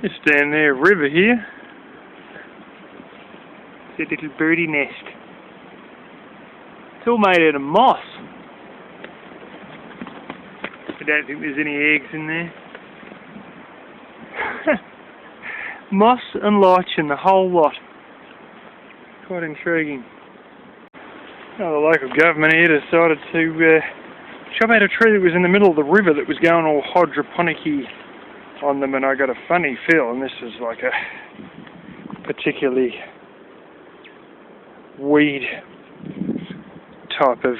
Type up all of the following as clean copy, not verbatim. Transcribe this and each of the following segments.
Just down there, river here. It's a little birdie nest. It's all made out of moss. I don't think there's any eggs in there. Moss and lichen, the whole lot. Quite intriguing. Oh, the local government here decided to chop out a tree that was in the middle of the river that was going all hydroponic-y on them, and I got a funny feel, and this is like a particularly weed type of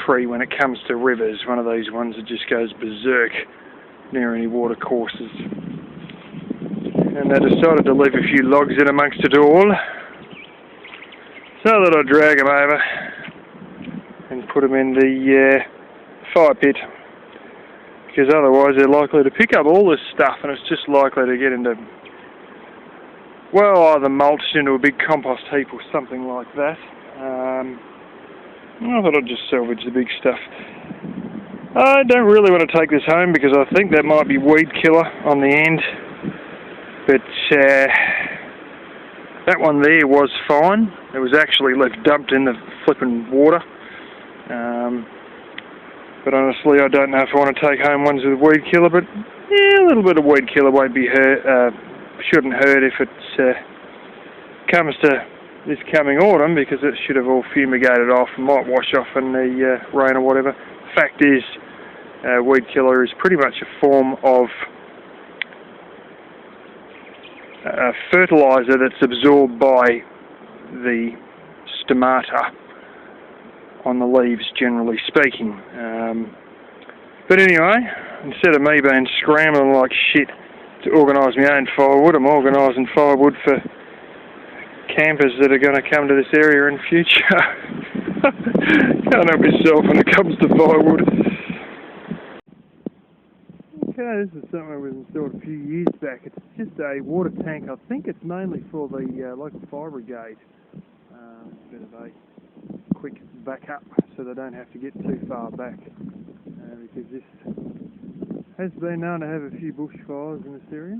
tree when it comes to rivers, one of those ones that just goes berserk near any water courses. And they decided to leave a few logs in amongst it all, so that I drag them over and put them in the fire pit, because otherwise they're likely to pick up all this stuff and it's just likely to get into, well, either mulched into a big compost heap or something like that. I thought I'd just salvage the big stuff. I don't really want to take this home because I think that might be weed killer on the end, but that one there was fine. It was actually left dumped in the flipping water. But honestly, I don't know if I want to take home ones with weed killer, but yeah, a little bit of weed killer won't be hurt, shouldn't hurt if it comes to this coming autumn, because it should have all fumigated off and might wash off in the rain or whatever. Fact is, weed killer is pretty much a form of fertilizer that's absorbed by the stomata on the leaves, generally speaking. But anyway, instead of me being scrambling like shit to organise my own firewood, I'm organising firewood for campers that are going to come to this area in future. Can't help myself when it comes to firewood. Okay, this is something that was installed a few years back. It's just a water tank. I think it's mainly for the local fire brigade. It's a bit of a quick backup so they don't have to get too far back, because this has been known to have a few bushfires in this area.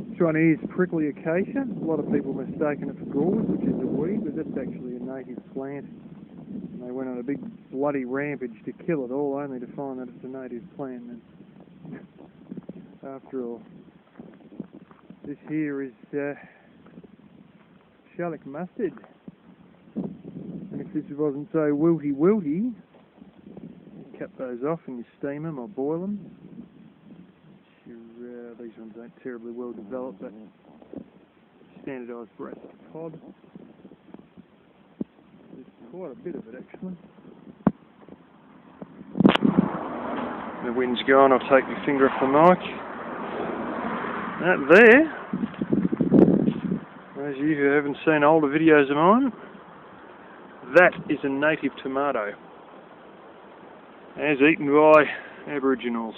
This one here is prickly acacia. A lot of people mistaken it for gorse, which is a weed, but that's actually a native plant. And they went on a big bloody rampage to kill it all, only to find that it's a native plant. And after all, this here is shallot mustard. And if this wasn't so wilty, you cut those off and you steam them or boil them. These ones aren't terribly well developed, but standardised breadth of pod. There's quite a bit of it actually. The wind's gone, I'll take my finger off the mic. That there, those of you who haven't seen older videos of mine, that is a native tomato, as eaten by Aboriginals.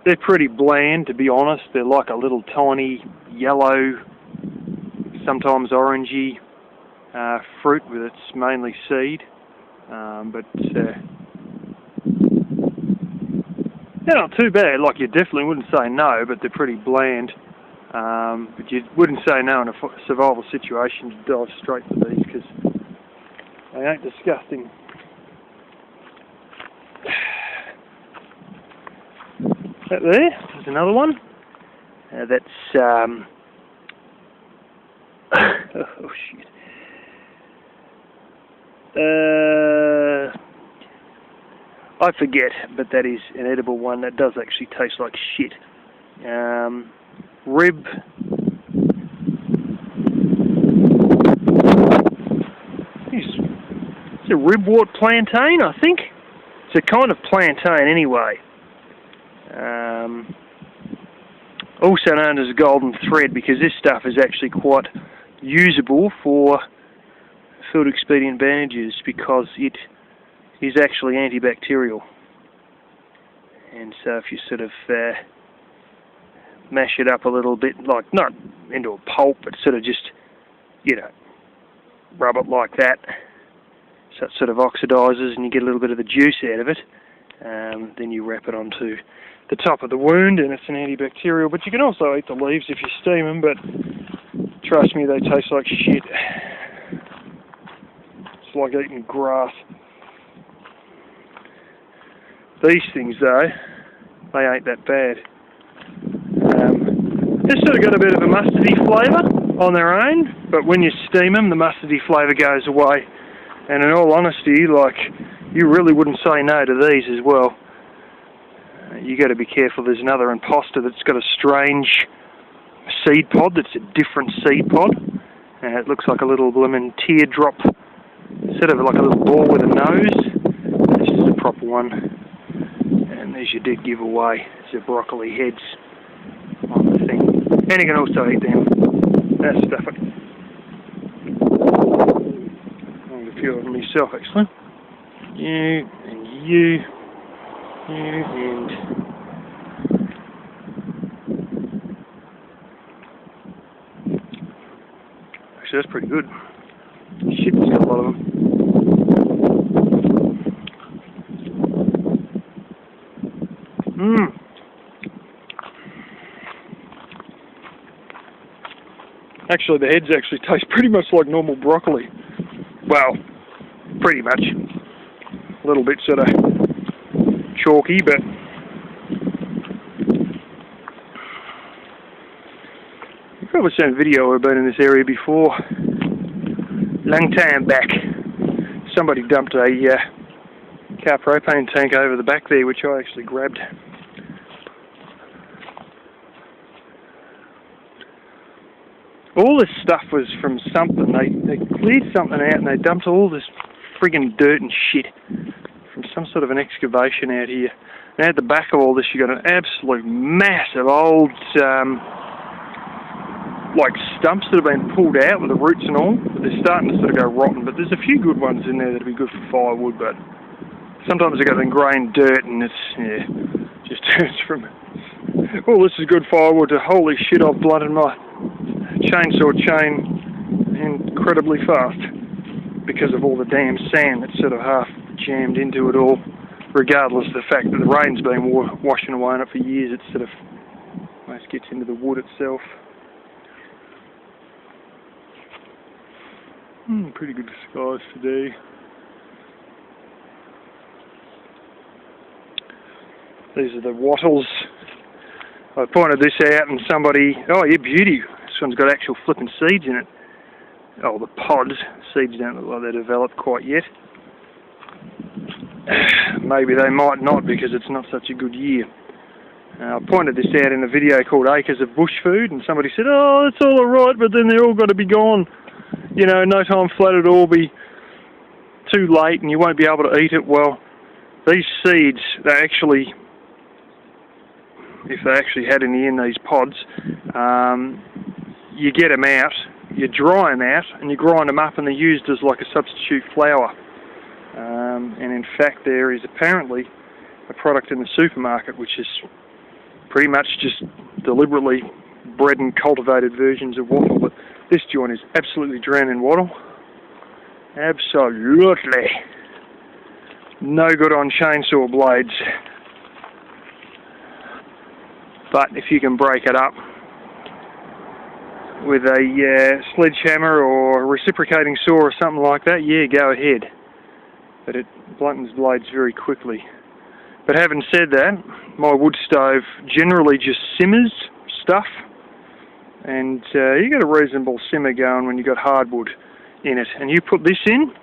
They're pretty bland, to be honest. They're like a little tiny yellow, sometimes orangey fruit with its mainly seed, but they're not too bad. Like, you definitely wouldn't say no, but they're pretty bland. But you wouldn't say no in a survival situation to dive straight for these, because they ain't disgusting. That there's another one. That's oh shit. I forget, but that is an edible one that does actually taste like shit. Rib. It's a ribwort plantain, I think. It's a kind of plantain anyway. Also known as golden thread, because this stuff is actually quite usable for field expedient bandages, because it is actually antibacterial. And so if you sort of mash it up a little bit, like not into a pulp, but sort of just, rub it like that, so it sort of oxidises and you get a little bit of the juice out of it. Then you wrap it onto the top of the wound, and it's an antibacterial. But you can also eat the leaves if you steam them, but trust me, they taste like shit. It's like eating grass. These things, though, they ain't that bad. They've sort of got a bit of a mustardy flavour on their own, but when you steam them, the mustardy flavour goes away. And in all honesty, like, you really wouldn't say no to these as well. You got to be careful. There's another imposter that's got a strange seed pod that's a different seed pod. It looks like a little blooming teardrop, instead of like a little ball with a nose. This is the proper one. And there's your dead giveaway. It's the broccoli heads on the thing. And you can also eat them. That stuff it. I'll get a few of them myself, actually. You and you. And actually, that's pretty good. Shit, there's got a lot of them. Actually, the heads actually taste pretty much like normal broccoli. Well, pretty much. A little bit sort of chalky, but you've probably seen a video I've been in this area before. Long time back. Somebody dumped a car propane tank over the back there, which I actually grabbed. All this stuff was from something. They cleared something out and they dumped all this friggin' dirt and shit from some sort of an excavation out here. And at the back of all this, you got an absolute mass of old, like stumps that have been pulled out with the roots and all. But they're starting to sort of go rotten. But there's a few good ones in there that'd be good for firewood. But sometimes they got ingrained dirt and it's just turns from, oh, this is good firewood to holy shit, I've blunted my chainsaw chain incredibly fast because of all the damn sand that's sort of half jammed into it all, regardless of the fact that the rain's been washing away on it for years. It sort of almost gets into the wood itself. Pretty good skies today. These are the wattles. I pointed this out and somebody, oh, you beauty. This one's got actual flipping seeds in it. Oh, the pods. Seeds don't look like they're developed quite yet. Maybe they might not because it's not such a good year. I pointed this out in a video called Acres of Bush Food, and somebody said, oh, it's all alright, but then they're all got to be gone. You know, no time flat, it'll all be too late and you won't be able to eat it. Well, these seeds, they actually, if they actually had any in these pods, you get them out, you dry them out, and you grind them up, and they're used as like a substitute flour. And in fact, there is apparently a product in the supermarket which is pretty much just deliberately bred and cultivated versions of wattle. But this joint is absolutely drowned in wattle. Absolutely. No good on chainsaw blades. But if you can break it up with a sledgehammer or a reciprocating saw or something like that, yeah, go ahead. But it bluntens blades very quickly. But having said that, my wood stove generally just simmers stuff, and you get a reasonable simmer going when you got hardwood in it. And you put this in,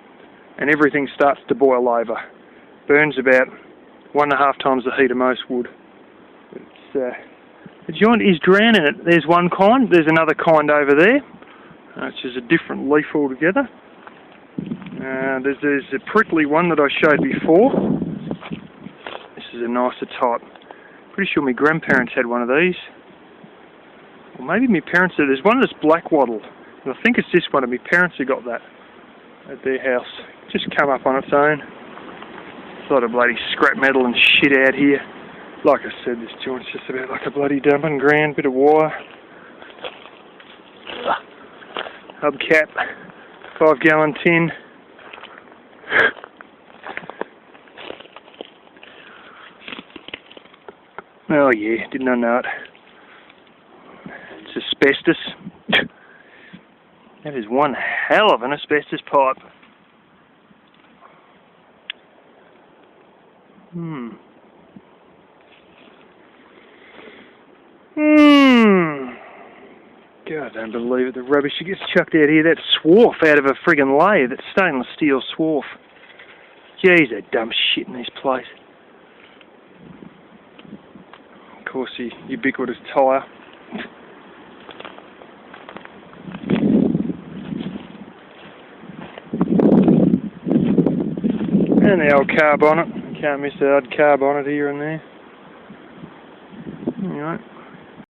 and everything starts to boil over. Burns about 1.5 times the heat of most wood. It's the joint is drowning it. There's one kind. There's another kind over there, which is a different leaf altogether. There's a prickly one that I showed before. This is a nicer type. Pretty sure my grandparents had one of these. Or maybe my parents did. There's one that's black wattle. And I think it's this one, and my parents have got that at their house. Just come up on its own. It's a lot of bloody scrap metal and shit out here. Like I said, this joint's just about like a bloody dumping ground, bit of wire. Hubcap, 5-gallon tin. Oh yeah, didn't I know it? It's asbestos. That is one hell of an asbestos pipe. God, I don't believe it. The rubbish that gets chucked out here. That swarf out of a friggin' lathe. That stainless steel swarf. Jeez, they dump shit in this place. Of course, the ubiquitous tyre. And the old carb on it. Can't miss the odd carb on it here and there. Alright.